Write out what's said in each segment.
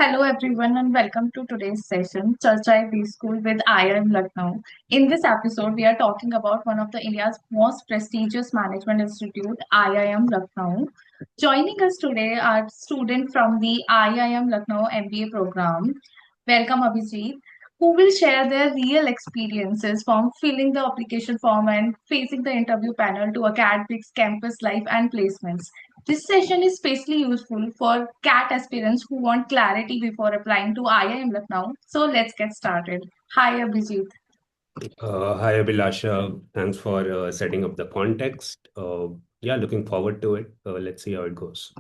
Hello everyone and welcome to today's session, Charcha-E-Bschool with IIM Lucknow. In this episode, we are talking about one of the India's most prestigious management institute, IIM Lucknow. Joining us today are students from the IIM Lucknow MBA program. Welcome Abhijeet, who will share their real experiences from filling the application form and facing the interview panel to academics, campus life and placements. This session is especially useful for CAT aspirants who want clarity before applying to IIM Lucknow. So let's get started. Hi, Abhijit. Hi, Abhilasha. Thanks for setting up the context. Yeah, looking forward to it. Let's see how it goes.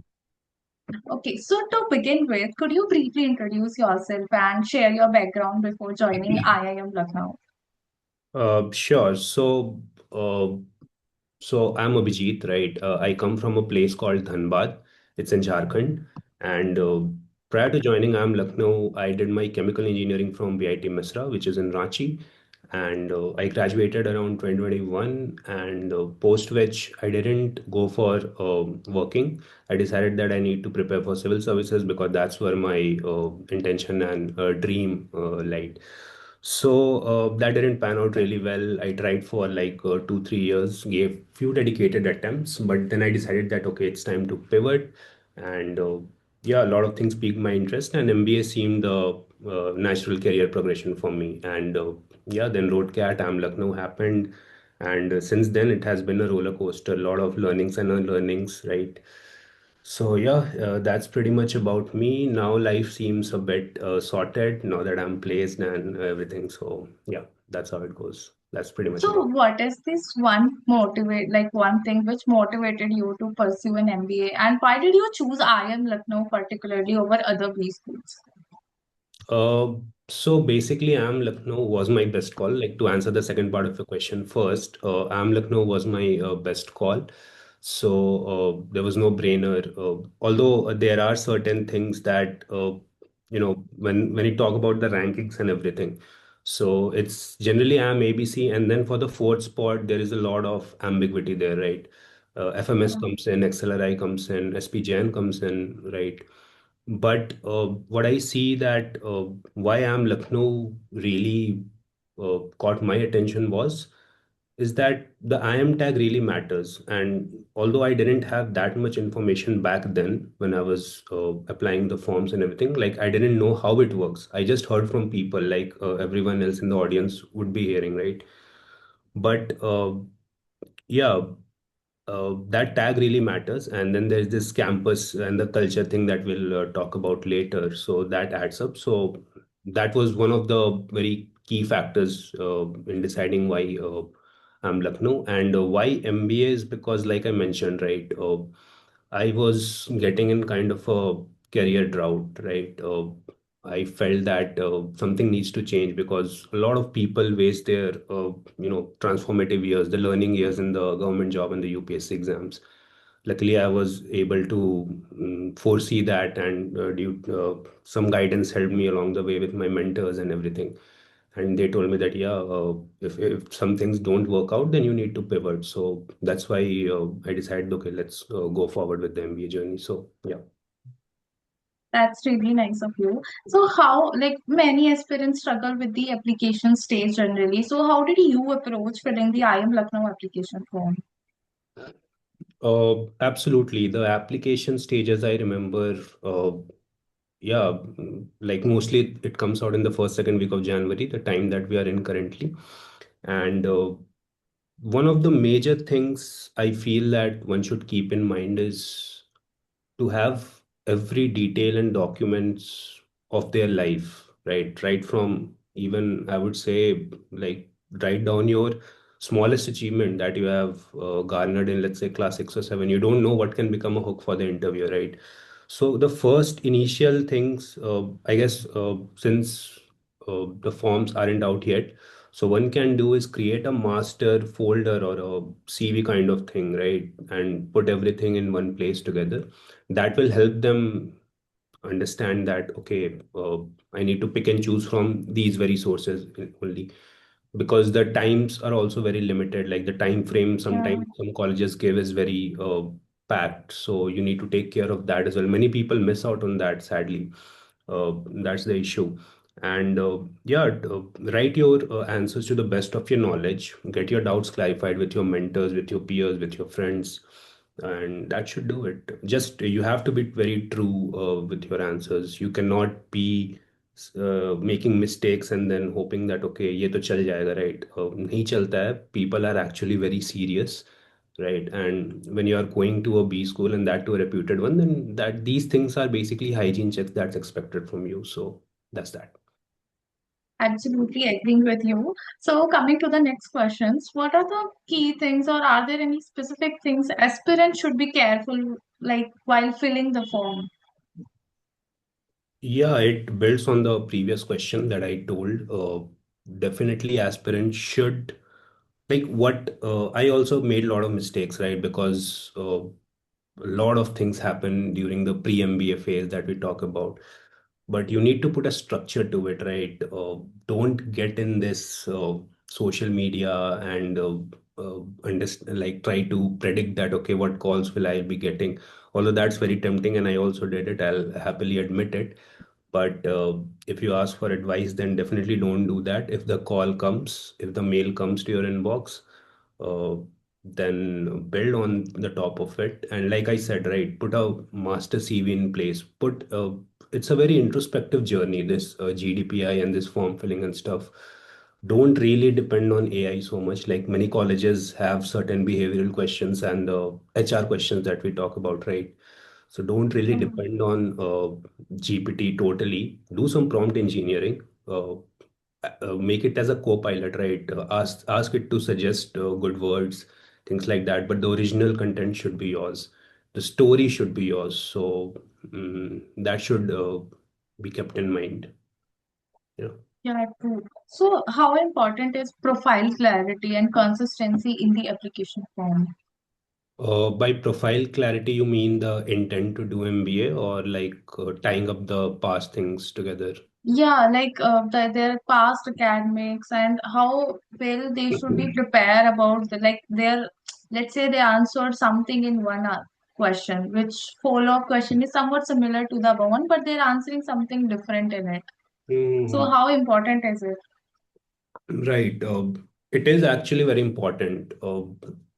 Okay, so to begin with, could you briefly introduce yourself and share your background before joining IIM Lucknow? Sure. Uh, so I'm Abhijeet, right? I come from a place called Dhanbad. It's in Jharkhand. And prior to joining IIM Lucknow, I did my chemical engineering from VIT Misra, which is in Ranchi. And I graduated around 2021. And post which I didn't go for working. I decided that I need to prepare for civil services because that's where my intention and dream lied. So that didn't pan out really well. I tried for like 2, 3 years, gave few dedicated attempts, but then I decided that okay, it's time to pivot, and yeah, a lot of things piqued my interest, and MBA seemed the natural career progression for me. And yeah, then Road Cat, Am Lucknow happened, and since then it has been a roller coaster, a lot of learnings and unlearnings, right? So yeah, that's pretty much about me. Now life seems a bit sorted now that I'm placed and everything. So yeah, that's how it goes. That's pretty much So, about. what is this one thing which motivated you to pursue an MBA, and why did you choose IIM Lucknow particularly over other B schools? Uh, so basically, Am Lucknow was my best call. Like to answer the second part of your question first, Am Lucknow was my best call. So there was no brainer. Although there are certain things that when you talk about the rankings and everything, so it's generally Am ABC, and then for the fourth spot there is a lot of ambiguity there, right? FMS Yeah. comes in, XLRI comes in, SPJN comes in, right? But what I see that why am Lucknow really caught my attention was is that the IM tag really matters. And although I didn't have that much information back then when I was applying the forms and everything, like I didn't know how it works. I just heard from people like everyone else in the audience would be hearing, right? But yeah, that tag really matters. And then there's this campus and the culture thing that we'll talk about later. So that adds up. So that was one of the very key factors in deciding why I'm Lucknow. And why MBA is because, like I mentioned, right, I was getting in kind of a career drought, right? I felt that something needs to change because a lot of people waste their, transformative years, the learning years in the government job and the UPSC exams. Luckily, I was able to foresee that, and due some guidance helped me along the way with my mentors and everything. And they told me that yeah, if some things don't work out, then you need to pivot. So that's why I decided, okay, let's go forward with the MBA journey. So yeah. That's really nice of you. So how, like many aspirants struggle with the application stage generally. So how did you approach filling the IIM Lucknow application form? Absolutely. The application stages I remember, yeah, like mostly it comes out in the first, second week of January, the time that we are in currently. And one of the major things I feel that one should keep in mind is to have every detail and documents of their life, right? Right from even, I would say, like write down your smallest achievement that you have garnered in, let's say, class 6 or 7. You don't know what can become a hook for the interview, right? So the first initial things, I guess, since the forms aren't out yet, so one can do is create a master folder or a CV kind of thing, right? And put everything in one place together. That will help them understand that, okay, I need to pick and choose from these very sources only, because the times are also very limited. Like the time frame Yeah. sometimes some colleges give is very packed. So you need to take care of that as well. Many people miss out on that, sadly. That's the issue. And yeah, write your answers to the best of your knowledge. Get your doubts clarified with your mentors, with your peers, with your friends, and that should do it. Just you have to be very true with your answers. You cannot be making mistakes and then hoping that okay, ये तो चल जाएगा, right? नहीं चलता है. People are actually very serious, right? And when you are going to a B school and that to a reputed one, then that these things are basically hygiene checks that's expected from you. So that's that. Absolutely agreeing with you. So, coming to the next questions, what are the key things, or are there any specific things aspirants should be careful like while filling the form? Yeah, it builds on the previous question that I told. Definitely aspirants should like what I also made a lot of mistakes, right? Because a lot of things happen during the pre-MBA phase that we talk about. But you need to put a structure to it, right? Don't get in this social media and understand, like try to predict that okay, what calls will I be getting? Although that's very tempting, and I also did it. I'll happily admit it. But if you ask for advice, then definitely don't do that. If the call comes, if the mail comes to your inbox, uh, then build on the top of it. And like I said, right, put a master CV in place. It's a very introspective journey, this GDPI and this form filling and stuff. Don't really depend on AI so much. Like many colleges have certain behavioral questions and HR questions that we talk about, right? So don't really Mhm. depend on GPT totally. Do some prompt engineering. Make it as a co-pilot, right? Ask it to suggest good words, things like that. But the original content should be yours. The story should be yours. So that should be kept in mind. Yeah. Yeah, true. So, how important is profile clarity and consistency in the application form? By profile clarity, you mean the intent to do MBA or like tying up the past things together? Yeah, like their past academics and how well they should be prepared about like their, let's say they answered something in one question, which follow-up question is somewhat similar to the above one, but they're answering something different in it. So Mhm. how important is it? Right. It is actually very important.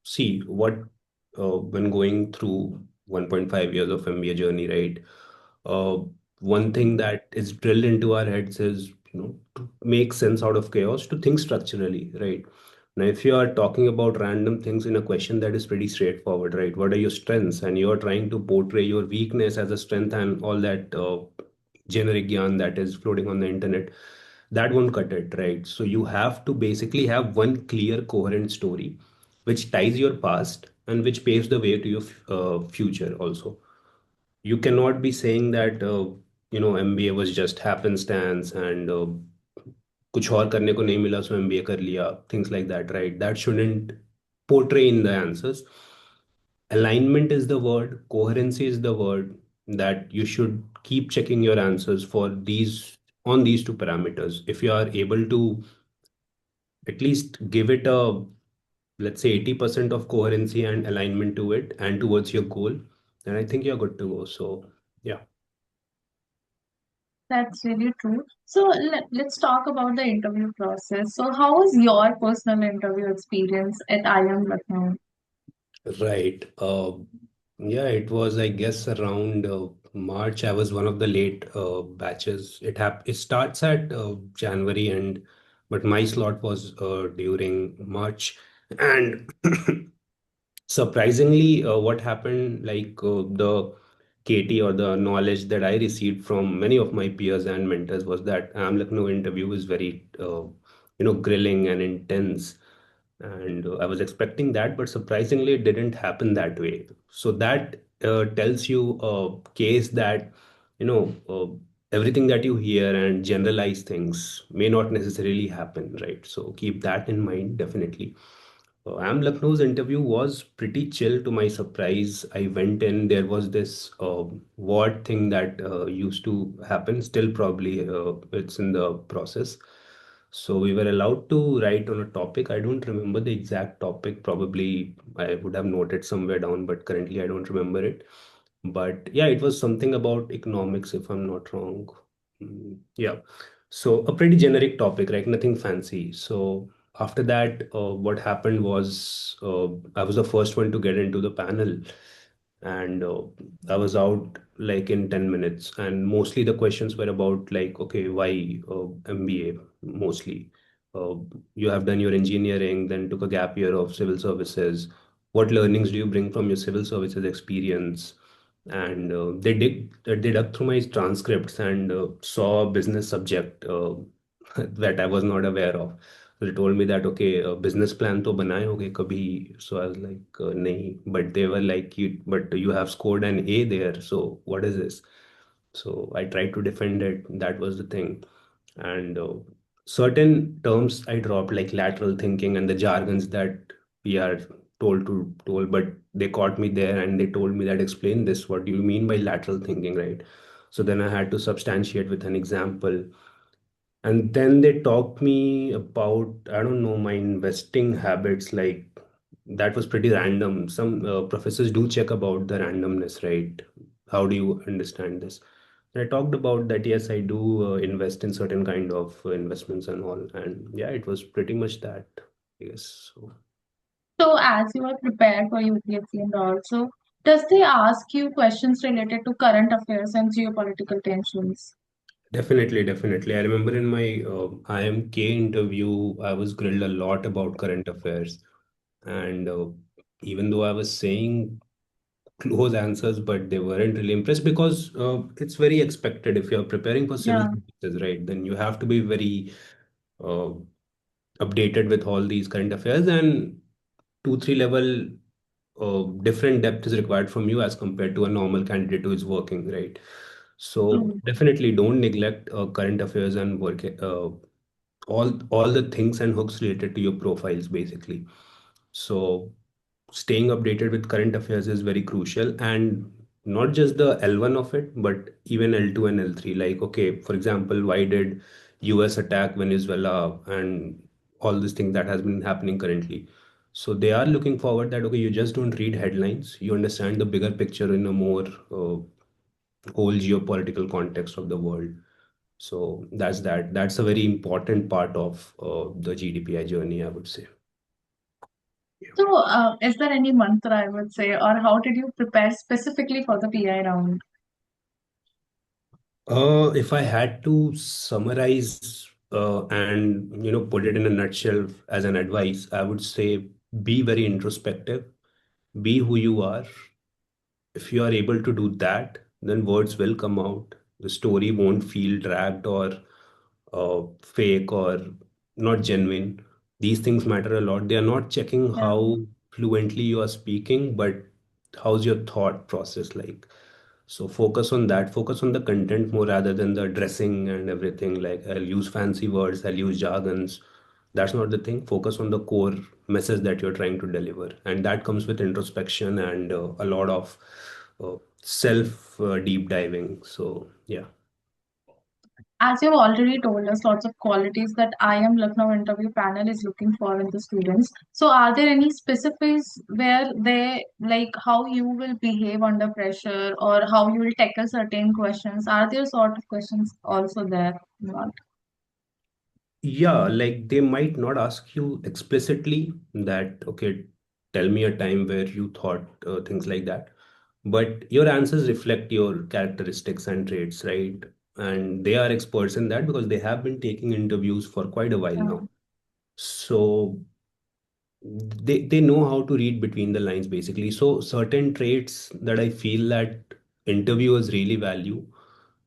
See, when going through 1.5 years of MBA journey, right? Uh, One thing that is drilled into our heads is, to make sense out of chaos, to think structurally, right? Now, if you are talking about random things in a question that is pretty straightforward, right? What are your strengths? And you're trying to portray your weakness as a strength and all that generic yarn that is floating on the internet, that won't cut it, right? So you have to basically have one clear, coherent story which ties your past and which paves the way to your future also. You cannot be saying that MBA was just happenstance and कुछ और करने को नहीं मिला सो MBA कर लिया, things like that, right? That shouldn't portray in the answers. Alignment is the word, coherency is the word, that you should keep checking your answers for these on these two parameters. If you are able to at least give it a, let's say, 80% of coherency and alignment to it and towards your goal, then I think you're good to go. So yeah. That's really true. So let's talk about the interview process. So how was your personal interview experience at IIM Lucknow? Right. Yeah, it was, I guess, around March. I was one of the late batches. It starts at January and but my slot was during March. And surprisingly, what happened, like the KT or the knowledge that I received from many of my peers and mentors was that Lucknow interview is very, grilling and intense. And I was expecting that, but surprisingly, it didn't happen that way. So that tells you a case that, you know, everything that you hear and generalize things may not necessarily happen, right? So keep that in mind, definitely. Am Lucknow's interview was pretty chill to my surprise. I went in, there was this ward thing that used to happen, still probably it's in the process. So we were allowed to write on a topic. I don't remember the exact topic. Probably I would have noted somewhere down, but currently I don't remember it. But yeah, it was something about economics, if I'm not wrong. Yeah. So a pretty generic topic, right? Nothing fancy. So after that, what happened was I was the first one to get into the panel, and I was out like in 10 minutes. And mostly the questions were about like, okay, why MBA mostly? Uh, you have done your engineering, then took a gap year of civil services. What learnings do you bring from your civil services experience? And they dug through my transcripts and saw a business subject that I was not aware of. So they told me that okay, business plan to बनाए होगे कभी. So I was like नहीं, but they were like you have scored an A there, so what is this? So I tried to defend it. That was the thing. And certain terms I dropped, like lateral thinking and the jargons that we are told, but they caught me there and they told me that explain this. What do you mean by lateral thinking, right? So then I had to substantiate with an example. And then they talked me about, I don't know, my investing habits. Like that was pretty random. Some professors do check about the randomness, right? How do you understand this? And I talked about that. Yes, I do invest in certain kind of investments and all. And yeah, it was pretty much that. Yes. So So, as you are prepared for UPSC and also, does they ask you questions related to current affairs and geopolitical tensions? definitely, definitely. I remember in my IMK interview, I was grilled a lot about current affairs. And even though I was saying close answers, but they weren't really impressed because it's very expected if you're preparing for civil Yeah. services, right? Then you have to be very uh, updated with all these current affairs, and 2 3 level different depth is required from you as compared to a normal candidate who is working, right? So True. definitely don't neglect current affairs and work all the things and hooks related to your profiles basically. So staying updated with current affairs is very crucial, and not just the L1 of it but even L2 and L3. Like okay, for example, why did US attack Venezuela and all this thing that has been happening currently? So they are looking forward that okay, you just don't read headlines, you understand the bigger picture in a more whole geopolitical context of the world. So that's a very important part of the GDPI journey, I would say. Yeah. So, is there any mantra I would say, or how did you prepare specifically for the PI round? If I had to summarize and put it in a nutshell as an advice, I would say be very introspective, be who you are. If you are able to do that, then words will come out. The story won't feel dragged or fake or not genuine. These things matter a lot. They are not checking Yeah. how fluently you are speaking, but how's your thought process like. So focus on that. Focus on the content more rather than the dressing and everything. Like I'll use fancy words, I'll use jargons. That's not the thing. Focus on the core message that you're trying to deliver, and that comes with introspection and a lot of self deep diving. So yeah. As you've already told us, lots of qualities that IIM Lucknow interview panel is looking for in the students. So, are there any specifics where they like how you will behave under pressure or how you will tackle certain questions? Are there sort of questions also there? Not. Yeah, like they might not ask you explicitly that, okay, tell me a time where you thought things like that. But your answers reflect your characteristics and traits, right? And they are experts in that because they have been taking interviews for quite a while Yeah. now. So they know how to read between the lines basically. So certain traits that I feel that interviewers really value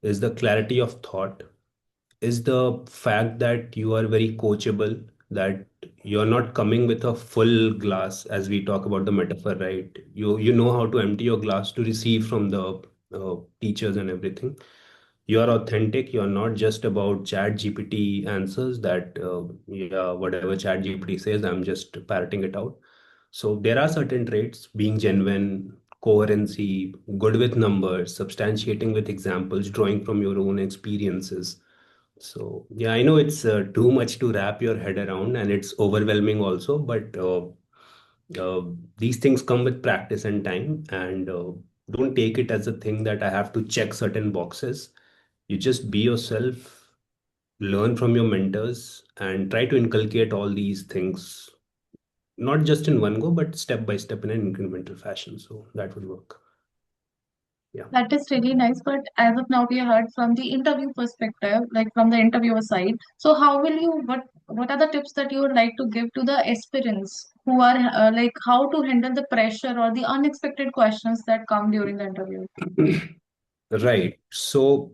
is the clarity of thought, is the fact that you are very coachable, that you're not coming with a full glass as we talk about the metaphor, right? You know how to empty your glass to receive from the teachers and everything. You are authentic. You're not just about chat GPT answers that yeah, whatever chat GPT says, I'm just parroting it out. So there are certain traits: being genuine, coherency, good with numbers, substantiating with examples, drawing from your own experiences. So yeah, I know it's too much to wrap your head around, and it's overwhelming also. But uh, these things come with practice and time, and don't take it as a thing that I have to check certain boxes. You just be yourself, learn from your mentors, and try to inculcate all these things, not just in one go, but step by step in an incremental fashion. So that would work. Yeah. That is really nice. But as of now, we heard from the interview perspective, like from the interviewer side. So how will you, what are the tips that you would like to give to the aspirants who are like how to handle the pressure or the unexpected questions that come during the interview? Right. So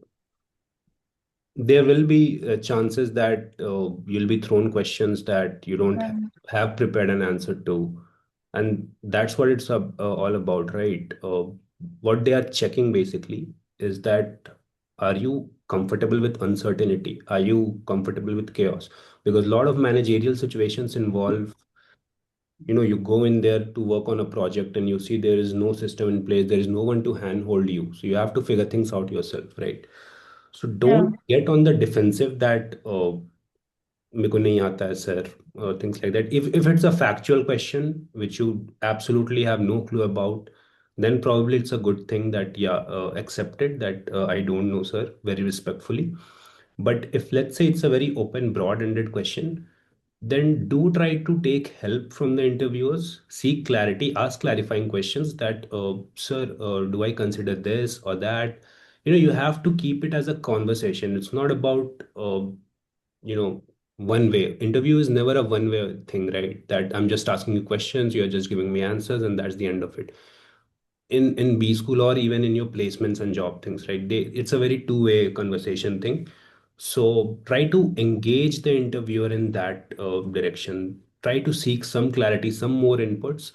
there will be chances that you'll be thrown questions that you don't Yeah. have prepared an answer to. And that's what it's all about, right? What they are checking basically is that, are you comfortable with uncertainty? Are you comfortable with chaos? Because a lot of managerial situations involve, you go in there to work on a project and you see there is no system in place, there is no one to handhold you. So you have to figure things out yourself, right? So Yeah. don't get on the defensive that मेरे को नहीं आता है sir, or things like that. If it's a factual question which you absolutely have no clue about, then probably it's a good thing that, yeah, accept it that I don't know sir, very respectfully. But if, let's say, it's a very open broad-ended question, then do try to take help from the interviewers, seek clarity, ask clarifying questions that, sir, do I consider this or that? You have to keep it as a conversation. It's not about you know one way. Interview is never a one way thing, right? That I'm just asking you questions, you're just giving me answers, and that's the end of it. In B school, or even in your placements and job things, right? It's a very two-way conversation thing. So try to engage the interviewer in that direction. Try to seek some clarity, some more inputs,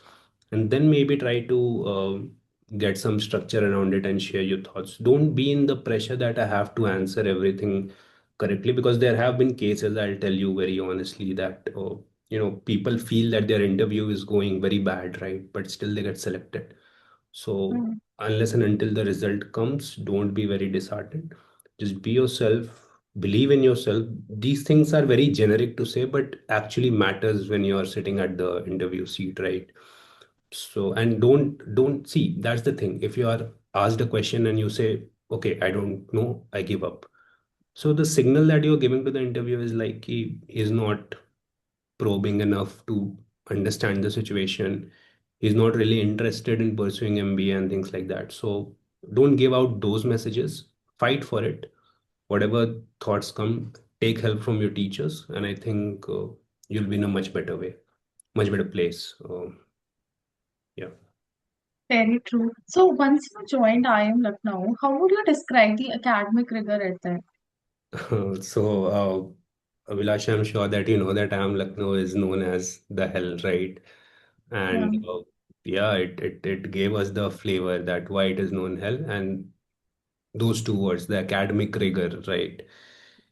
and then maybe try to get some structure around it and share your thoughts. Don't be in the pressure that I have to answer everything correctly, because there have been cases, I'll tell you very honestly, that people feel that their interview is going very bad, right? But still they get selected. So Mm. unless and until the result comes, don't be very disheartened. Just be yourself, believe in yourself. These things are very generic to say, but actually matters when you are sitting at the interview seat, right? So, and don't see, that's the thing. If you are asked a question and you say, okay, I don't know, I give up. So the signal that you're giving to the interviewer is like he is not probing enough to understand the situation. He's not really interested in pursuing MBA and things like that. So don't give out those messages. Fight for it. Whatever thoughts come, take help from your teachers, and I think you'll be in a much better way, much better place. Yeah. Very true. So once you joined IIM Lucknow, how would you describe the academic rigor at that? Abhilash, I'm sure that you know that IIM Lucknow is known as the hell, right? And Yeah. yeah, it gave us the flavor that why it is known hell, and those two words, the academic rigor, right?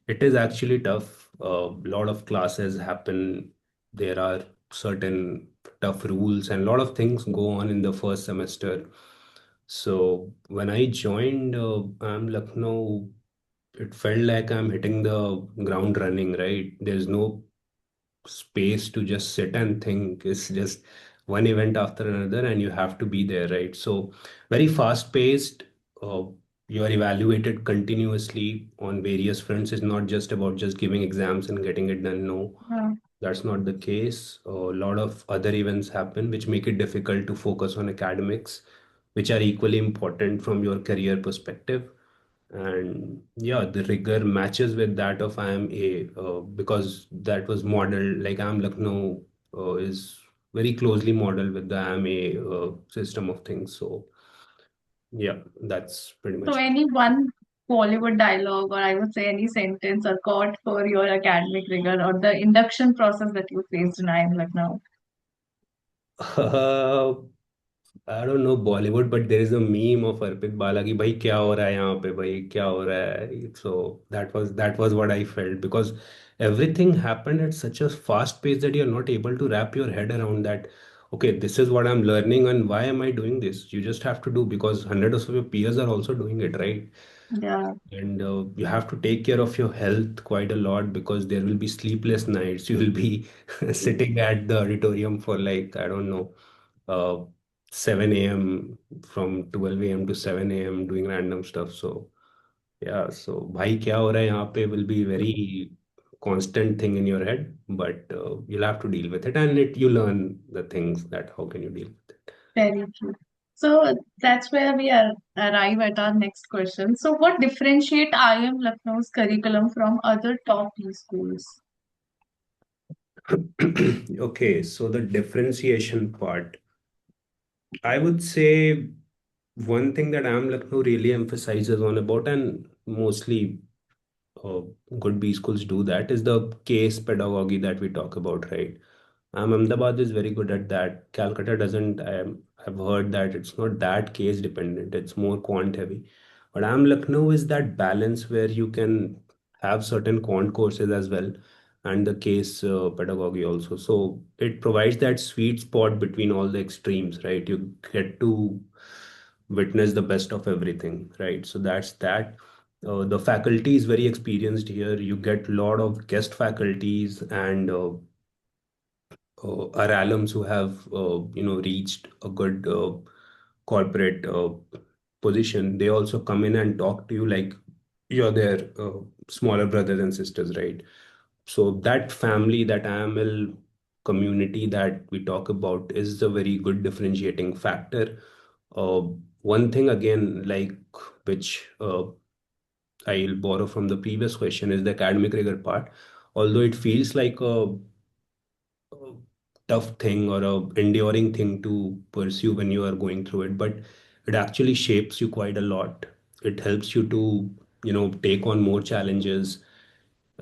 It is actually tough. A lot of classes happen. There are certain tough rules, and a lot of things go on in the first semester. So when I joined IIM Lucknow, it felt like I'm hitting the ground running, right? There's no space to just sit and think. It's just one event after another, and you have to be there, right? So very fast paced. uh, you are evaluated continuously on various fronts. It's not just about just giving exams and getting it done. No, Yeah. that's not the case. A lot of other events happen which make it difficult to focus on academics, which are equally important from your career perspective. And yeah, the rigor matches with that of IMA, because that was modeled, like IIM Lucknow is very closely modeled with the IMA system of things. So yeah, that's pretty So much. any one Bollywood dialogue, or I would say any sentence or quote for your academic rigor or the induction process that you faced in IIM Lucknow? I don't know Bollywood, but there is a meme of Arpit Bala ki bhai kya ho raha hai yahan pe, bhai kya ho raha hai. So that was what I felt, because everything happened at such a fast pace that you're not able to wrap your head around that. Okay, this is what I'm learning, and why am I doing this? You just have to do, because hundreds of your peers are also doing it, right? Yeah. And you have to take care of your health quite a lot, because there will be sleepless nights. You will be sitting at the auditorium for, like, I don't know, uh, 7 a.m., from 12 a.m. to 7 a.m. doing random stuff. So Yeah, so भाई क्या हो रहा है यहाँ पे will be very constant thing in your head, but you'll have to deal with it, and you learn the things that how can you deal with it. Very true. So that's where we are arrive at our next question. So what differentiate IIM Lucknow's curriculum from other top T schools? Okay, so the differentiation part, I would say one thing that IIM Lucknow really emphasizes on about, and mostly uh, good B schools do that, is the case pedagogy that we talk about, right? Ahmedabad is very good at that. Calcutta doesn't. I've heard that it's not that case dependent. It's more quant heavy. But Lucknow is that balance where you can have certain quant courses as well, and the case pedagogy also. So it provides that sweet spot between all the extremes, right? You get to witness the best of everything, right? So that's that. The faculty is very experienced here. You get a lot of guest faculties and our alums who have reached a good corporate position. They also come in and talk to you like you're their smaller brothers and sisters, right? So that family, that IML community that we talk about is a very good differentiating factor. uh, One thing again, like, which I'll borrow from the previous question, is the academic rigor part. Although it feels like a tough thing or a enduring thing to pursue when you are going through it, but it actually shapes you quite a lot. It helps you to take on more challenges.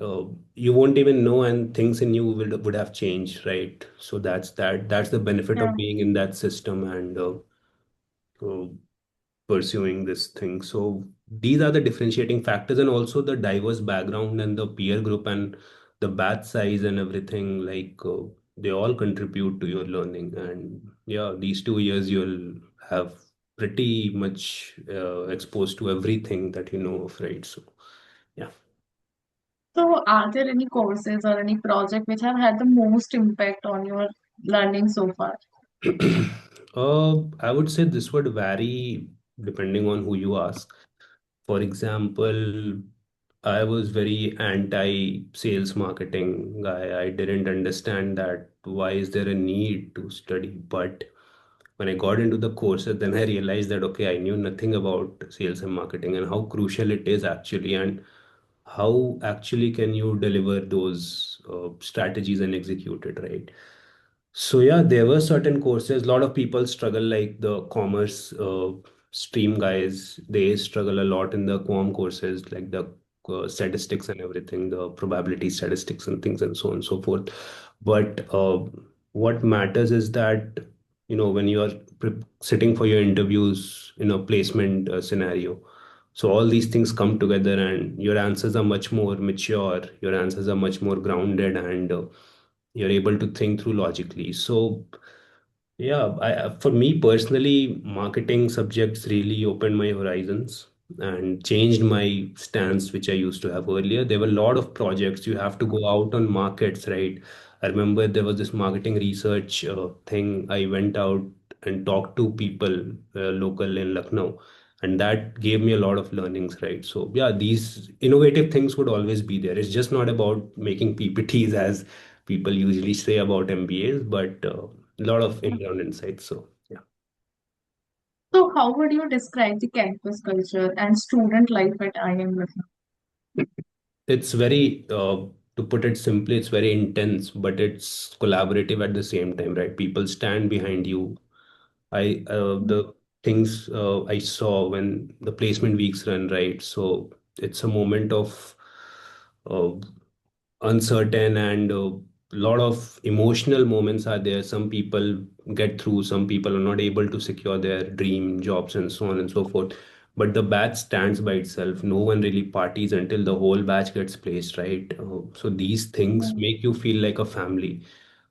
uh, you won't even know, and things in you would have changed, right? So that's the benefit Yeah. of being in that system and uh, pursuing this thing. So these are the differentiating factors, and also the diverse background and the peer group and the batch size and everything. Like they all contribute to your learning. And yeah, these 2 years you'll have pretty much exposed to everything that you know of, right? So yeah. So are there any courses or any project which have had the most impact on your learning so far? I would say this would vary depending on who you ask. For example, I was very anti sales marketing guy. I didn't understand that why is there a need to study. But when I got into the courses, then I realized that okay, I knew nothing about sales and marketing and how crucial it is actually, and how actually can you deliver those strategies and execute it, right? So yeah, there were certain courses. A lot of people struggle, like the commerce stream guys. They struggle a lot in the quant courses, like the statistics and everything, the probability statistics and things, and so on and so forth. But what matters is that when you are sitting for your interviews in a placement scenario, so all these things come together, and your answers are much more mature. Your answers are much more grounded, and you're able to think through logically. So yeah, for me personally, marketing subjects really opened my horizons and changed my stance, which I used to have earlier. There were a lot of projects. You have to go out on markets, right? I remember there was this marketing research thing. I went out and talked to people local in Lucknow, and that gave me a lot of learnings, right? So yeah, these innovative things would always be there. It's just not about making PPTs as people usually say about MBAs, but a lot of inbound insights. So yeah, So how would you describe the campus culture and student life at IIM Lucknow? it's very to put it simply, it's very intense, but it's collaborative at the same time, right? People stand behind you. I The things I saw when the placement weeks run, right? So it's a moment of uh, uncertain, and a lot of emotional moments are there. Some people get through, some people are not able to secure their dream jobs and so on and so forth, but the batch stands by itself. No one really parties until the whole batch gets placed, right? So these things make you feel like a family.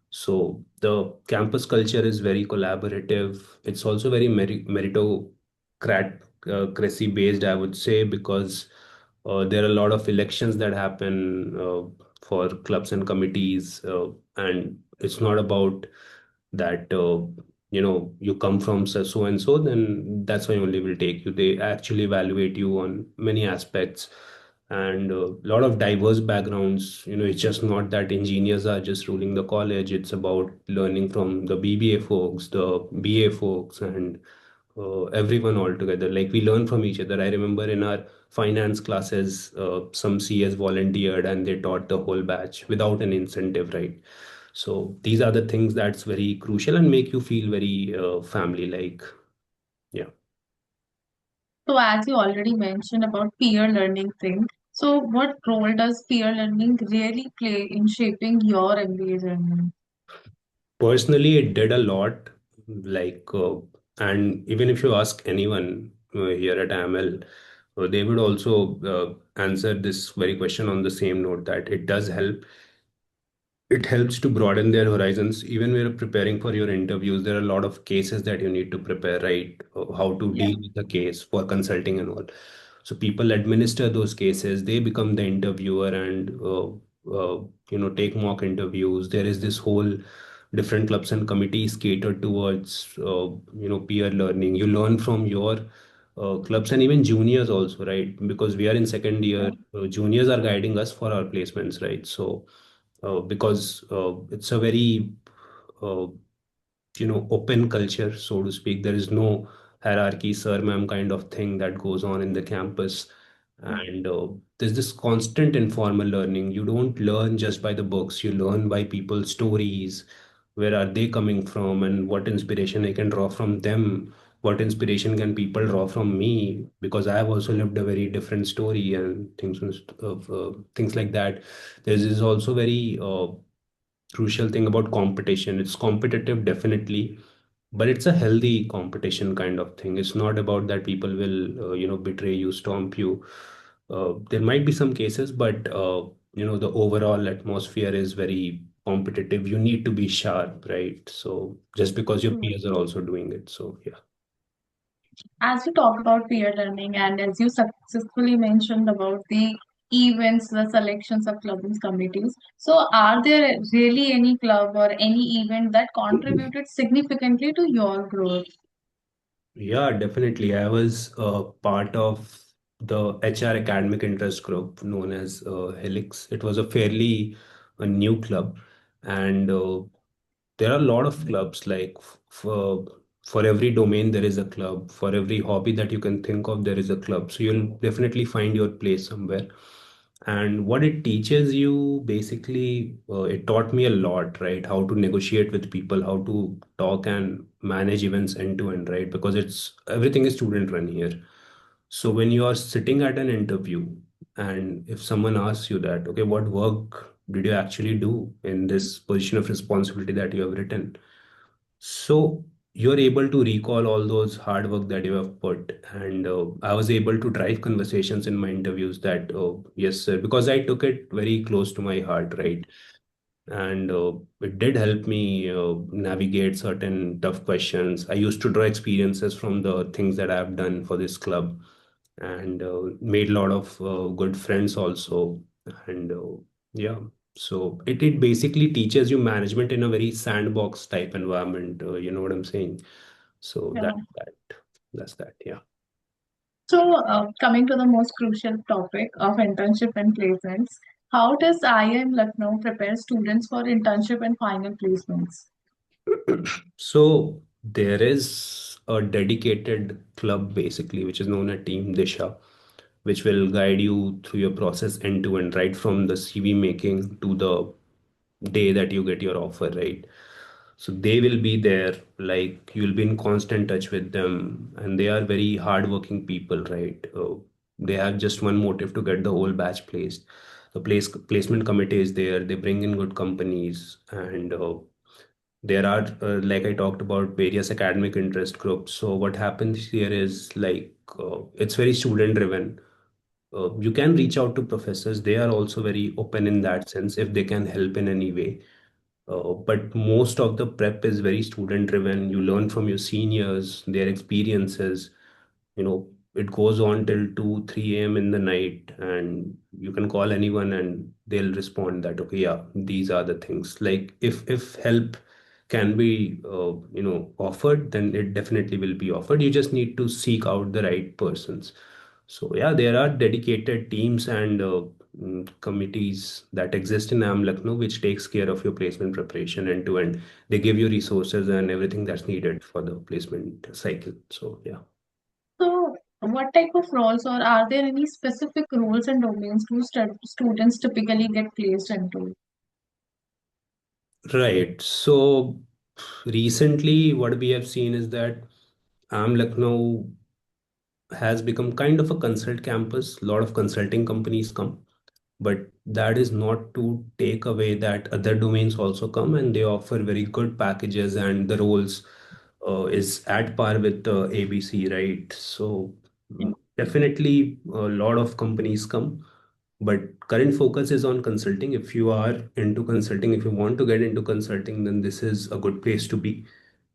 So the campus culture is very collaborative. It's also very meritocracy based, I would say, because there are a lot of elections that happen for clubs and committees, and it's not about that. you come from so and so, then that's why only will take you. They actually evaluate you on many aspects, and a lot of diverse backgrounds. It's just not that engineers are just ruling the college. It's about learning from the BBA folks, the BA folks, and everyone all together. Like, we learn from each other. I remember in our finance classes, some CS volunteered and they taught the whole batch without an incentive, right? So these are the things that's very crucial and make you feel very family like. Yeah. So as you already mentioned about peer learning thing, so what role does peer learning really play in shaping your MBA journey? Personally, it did a lot. Like, and even if you ask anyone here at AML, they would also answer this very question on the same note, that it does help. It helps to broaden their horizons. Even when you're preparing for your interviews, there are a lot of cases that you need to prepare, right? How to Yeah. deal with the case for consulting and all. So people administer those cases, they become the interviewer, and take mock interviews. There is this whole different clubs and committees catered towards peer learning. You learn from your clubs and even juniors also, right? Because we are in second year, juniors are guiding us for our placements, right? So because it's a very uh, open culture, so to speak. There is no hierarchy, sir ma'am kind of thing that goes on in the campus. And there's this constant informal learning. You don't learn just by the books, you learn by people's stories. Where are they coming from, and what inspiration I can draw from them? What inspiration can people draw from me, because I have also lived a very different story, and things like that. There's is also very crucial thing about competition. It's competitive, definitely, but it's a healthy competition kind of thing. It's not about that people will, betray you, stomp you. There might be some cases, but the overall atmosphere is very competitive. You need to be sharp, right? So just because your True. peers are also doing it, so yeah. As you talk about peer learning and as you successfully mentioned about the events, the selections of clubs and committees, so are there really any club or any event that contributed significantly to your growth? Yeah, definitely. I was part of the HR academic interest group known as Helix. It was a fairly a new club, and there are a lot of clubs. Like, for every domain there is a club. For every hobby that you can think of, there is a club. So you'll definitely find your place somewhere. And what it teaches you, basically, it taught me a lot, right? How to negotiate with people, how to talk and manage events end to end, right? Because it's everything is student run here. So when you are sitting at an interview, and if someone asks you that, okay, what work did you actually do in this position of responsibility that you have written? So you're able to recall all those hard work that you have put. And I was able to drive conversations in my interviews that, oh, yes, sir, because I took it very close to my heart, right? And it did help me navigate certain tough questions. I used to draw experiences from the things that I've done for this club, and made a lot of good friends also. And yeah, so it basically teaches you management in a very sandbox type environment. You know what I'm saying? So Yeah. that's that. Yeah. So, coming to the most crucial topic of internship and placements, how does IIM Lucknow prepare students for internship and final placements? So there is a dedicated club basically, which is known as Team Disha, which will guide you through your process end to end, right from the CV making to the day that you get your offer, right? So they will be there, like, you'll be in constant touch with them, and they are very hardworking people, right? They have just one motive to get the whole batch placed. The placement committee is there. They bring in good companies, and there are, like I talked about, various academic interest groups. So what happens here is, like, it's very student driven. You can reach out to professors. They are also very open in that sense if they can help in any way. But most of the prep is very student driven. You learn from your seniors, their experiences. It goes on till 2 3 a.m. in the night, and you can call anyone and they'll respond that, okay, yeah, these are the things. Like, if help can be offered, then it definitely will be offered. You just need to seek out the right persons. So yeah, there are dedicated teams and committees that exist in IIM Lucknow, which takes care of your placement preparation end to end. They give you resources and everything that's needed for the placement cycle. So yeah. So, what type of roles, or are there any specific roles and domains do students typically get placed into? Right. So recently, what we have seen is that IIM Lucknow has become kind of a consult campus. A lot of consulting companies come, but that is not to take away that other domains also come and they offer very good packages, and the roles is at par with ABC, right? So definitely a lot of companies come, but current focus is on consulting. If you are into consulting, if you want to get into consulting, then this is a good place to be.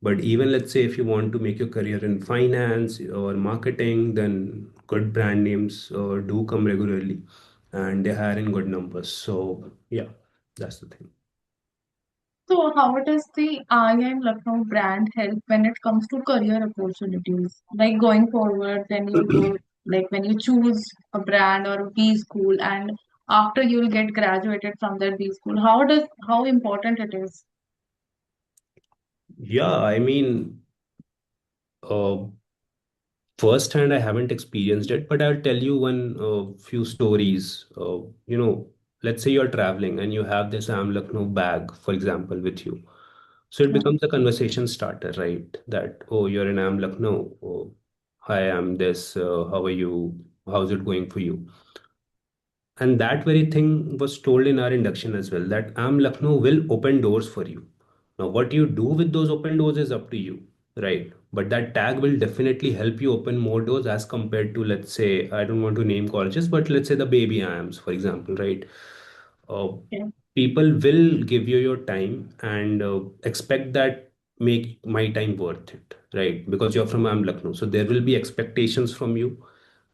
But even let's say if you want to make your career in finance or marketing, then good brand names do come regularly and they hire in good numbers. So yeah, that's the thing. So, how does the IIM Lucknow brand help when it comes to career opportunities? Like going forward, then you go, like when you choose a brand or a B school, and after you'll get graduated from that B school, how important it is? Yeah, I mean, uh, firsthand, I haven't experienced it, but I'll tell you one few stories. Let's say you're traveling and you have this Am Lucknow bag, for example, with you. So it becomes a conversation starter, right? That, oh, you're in Am Lucknow. Oh, hi, I'm this. How are you? How's it going for you? And that very thing was told in our induction as well, that IIM Lucknow will open doors for you. Now, what you do with those open doors is up to you, right? But that tag will definitely help you open more doors as compared to, let's say, I don't want to name colleges, but let's say the baby IIMs, for example, right? uh, Yeah. People will give you your time and expect that make my time worth it, right? Because you're from Am Lucknow, so there will be expectations from you.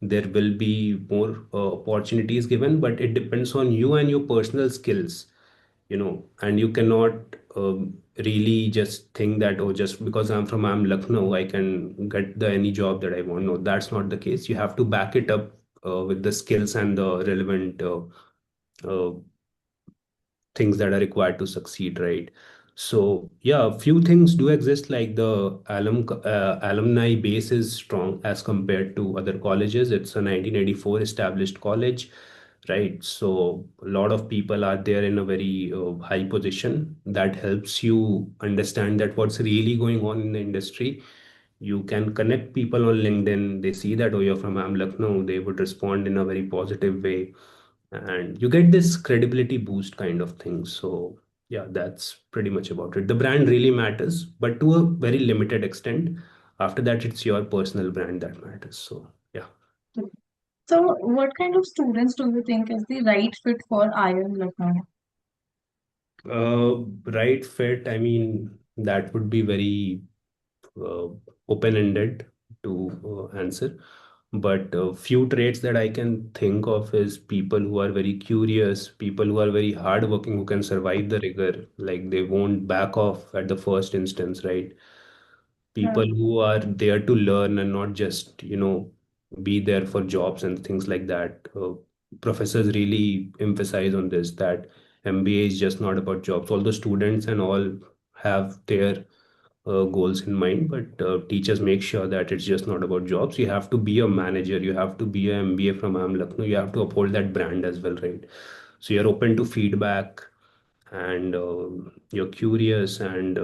There will be more opportunities given, but it depends on you and your personal skills, and you cannot really just think that, oh, just because I'm from Am Lucknow, I can get the any job that I want. No, that's not the case. You have to back it up with the skills and the relevant uh, things that are required to succeed, right? So yeah, a few things do exist, like the alumni base is strong as compared to other colleges. It's a 1984 established college, right? So a lot of people are there in a very high position. That helps you understand that what's really going on in the industry. You can connect people on LinkedIn. They see that, oh, you're from Am Lucknow, they would respond in a very positive way, and you get this credibility boost kind of thing. So yeah, that's pretty much about it. The brand really matters, but to a very limited extent. After that, it's your personal brand that matters. So yeah. So, what kind of students do you think is the right fit for IIM Lucknow? Right fit, I mean, that would be very uh, open-ended to answer. But few traits that I can think of is people who are very curious, people who are very hardworking, who can survive the rigor, like they won't back off at the first instance, right? Yeah. People who are there to learn and not just, be there for jobs and things like that. Professors really emphasize on this, that MBA is just not about jobs. Although students and all have their goals in mind, but teachers make sure that it's just not about jobs. You have to be a manager, you have to be a MBA from IIM Lucknow, you have to uphold that brand as well, right? So you're open to feedback, and you're curious, and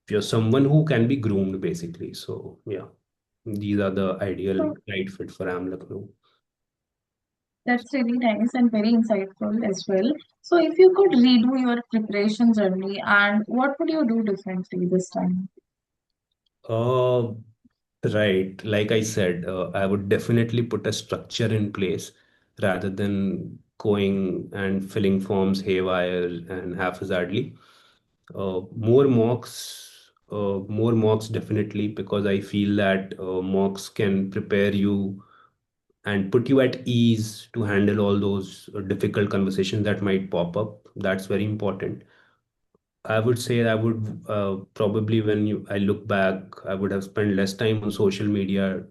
you're someone who can be groomed basically. So yeah, these are the ideal So, right fit for IIM Lucknow. that's really nice and very insightful as well. So, if you could redo your preparation journey, and what would you do differently this time? uh, right, like I said, I would definitely put a structure in place rather than going and filling forms haywire and haphazardly. More mocks definitely, because I feel that mocks can prepare you and put you at ease to handle all those difficult conversations that might pop up. That's very important. I would say I would probably, when I look back, I would have spent less time on social media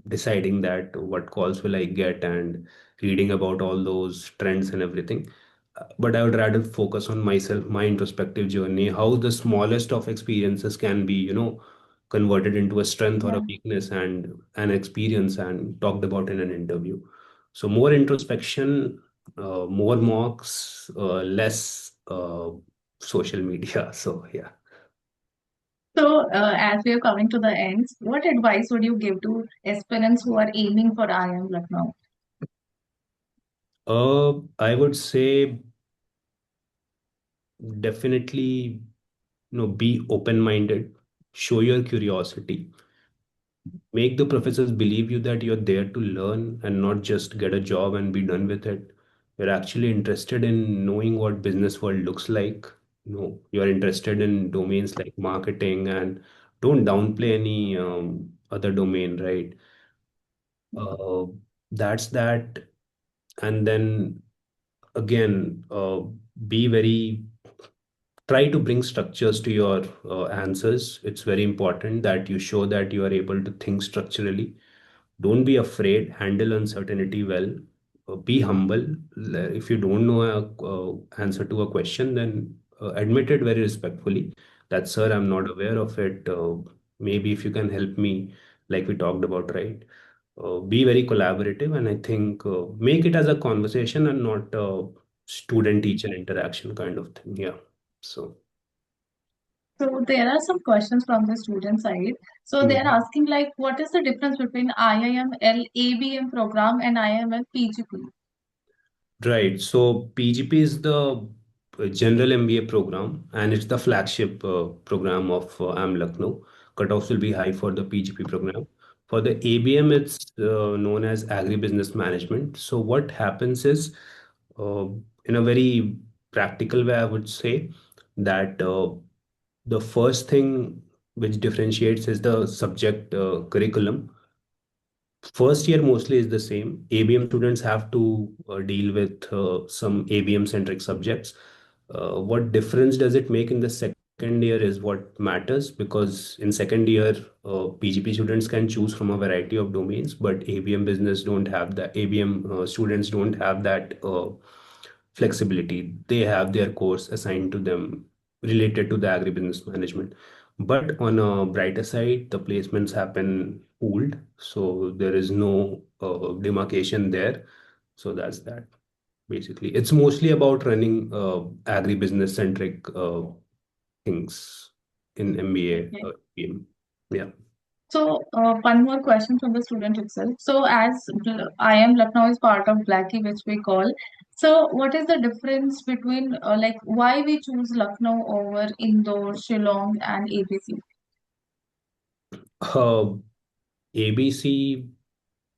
deciding that what calls will I get and reading about all those trends and everything. But I would rather focus on myself, my introspective journey, how the smallest of experiences can be, converted into a strength or a Yeah. weakness and an experience and talked about in an interview. So more introspection, more mocks, less social media. So yeah. So, as we are coming to the end, what advice would you give to aspirants who are aiming for IIM Lucknow? I would say definitely, be open-minded, show your curiosity, make the professors believe you that you're there to learn and not just get a job and be done with it. You're actually interested in knowing what business world looks like. You're interested in domains like marketing, and don't downplay any other domain, right? Uh, that's that. And then again, be very try to bring structures to your answers. It's very important that you show that you are able to think structurally. Don't be afraid, handle uncertainty well, be humble. If you don't know a answer to a question, then admit it very respectfully that, sir, I'm not aware of it. Maybe if you can help me, like we talked about, right? Be very collaborative, and I think make it as a conversation and not a student teacher interaction kind of thing. Yeah. So. So, there are some questions from the student side. So, they are Mhm. asking like, what is the difference between IIML ABM program and IIML PGP? Right. So PGP is the general MBA program, and it's the flagship program of IIM Lucknow. Cutoffs will be high for the PGP program. For the ABM, it's known as Agribusiness Management. So what happens is, uh, in a very practical way, I would say that the first thing which differentiates is the subject curriculum. First year mostly is the same. ABM students have to deal with some ABM centric subjects. What difference does it make in the second year is what matters, because in second year, PGP students can choose from a variety of domains, but ABM business don't have that. ABM students don't have that flexibility. They have their course assigned to them related to the agribusiness management. But on a brighter side, the placements happen pooled, so there is no demarcation there. So that's that. Basically, it's mostly about running agribusiness centric things in MBA. Okay. PM. Yeah. So, one more question from the student itself. So, as IIM Lucknow is part of Blackie, which we call, so what is the difference between like why we choose Lucknow over Indore, Shillong, and ABC? Uh, ABC,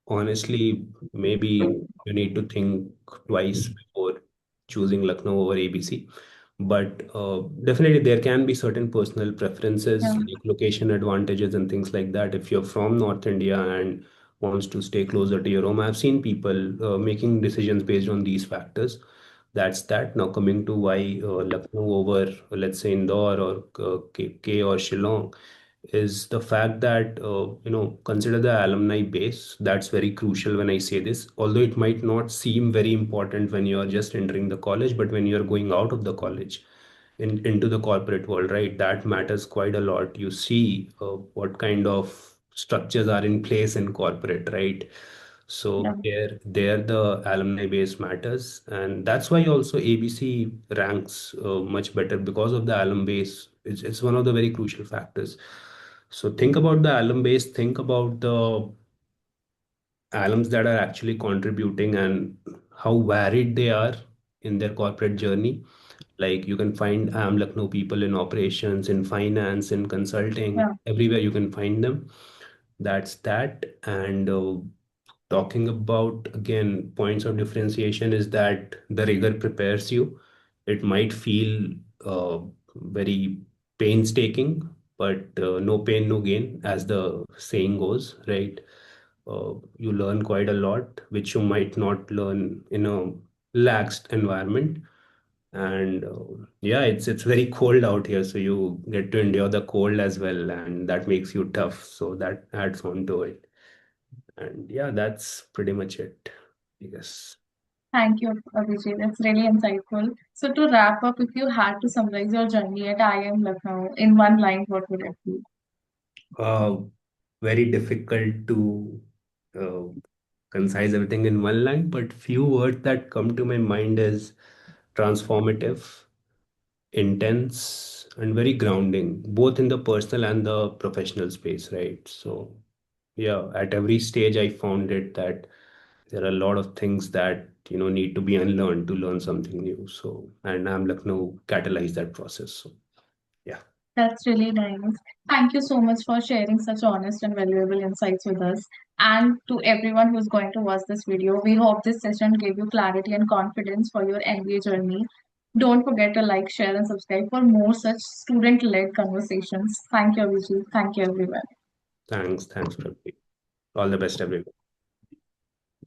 honestly, maybe you need to think twice before choosing Lucknow over ABC. But definitely, there can be certain personal Yeah, preferences, like location advantages and things like that. If you're from North India and wants to stay closer to your home, I've seen people making decisions based on these factors. That's that. Now, coming to why Lucknow over, let's say, Indore or K or Shillong, is the fact that consider the alumni base. That's very crucial when I say this, although it might not seem very important when you are just entering the college, but when you are going out of the college into the corporate world, right, that matters quite a lot. You see what kind of structures are in place in corporate, right? yeah, So there the alumni base matters, and that's why also ABC ranks much better because of the alum base. It's one of the very crucial factors. So think about the alum base, think about the alums that are actually contributing and how varied they are in their corporate journey. Like you can find Lucknow people in operations, in finance, in consulting, yeah, everywhere you can find them. That's that. And talking about again points of differentiation is that the rigor prepares you. It might feel very painstaking, but no pain, no gain, as the saying goes, right? You learn quite a lot, which you might not learn in a laxed environment. And yeah, it's very cold out here, so you get to endure the cold as well, and that makes you tough. So that adds on to it. And yeah, that's pretty much it, I guess. Thank you, Abhijit. That's really insightful. So to wrap up, if you had to summarize your journey at IIM Lucknow in one line, what would it be? Uh, Very difficult to uh, concise everything in one line, but few words that come to my mind is transformative, intense, and very grounding, both in the personal and the professional space, right? So yeah, at every stage I found it that there are a lot of things that need to be unlearned to learn something new. So, and I'm Lucknow catalyze that process. So yeah. That's really nice. Thank you so much for sharing such honest and valuable insights with us. And to everyone who's going to watch this video, we hope this session gave you clarity and confidence for your MBA journey. Don't forget to like, share, and subscribe for more such student-led conversations. Thank you, Abhijit. Thank you, everyone. Thanks, PrepBee. All the best, everyone.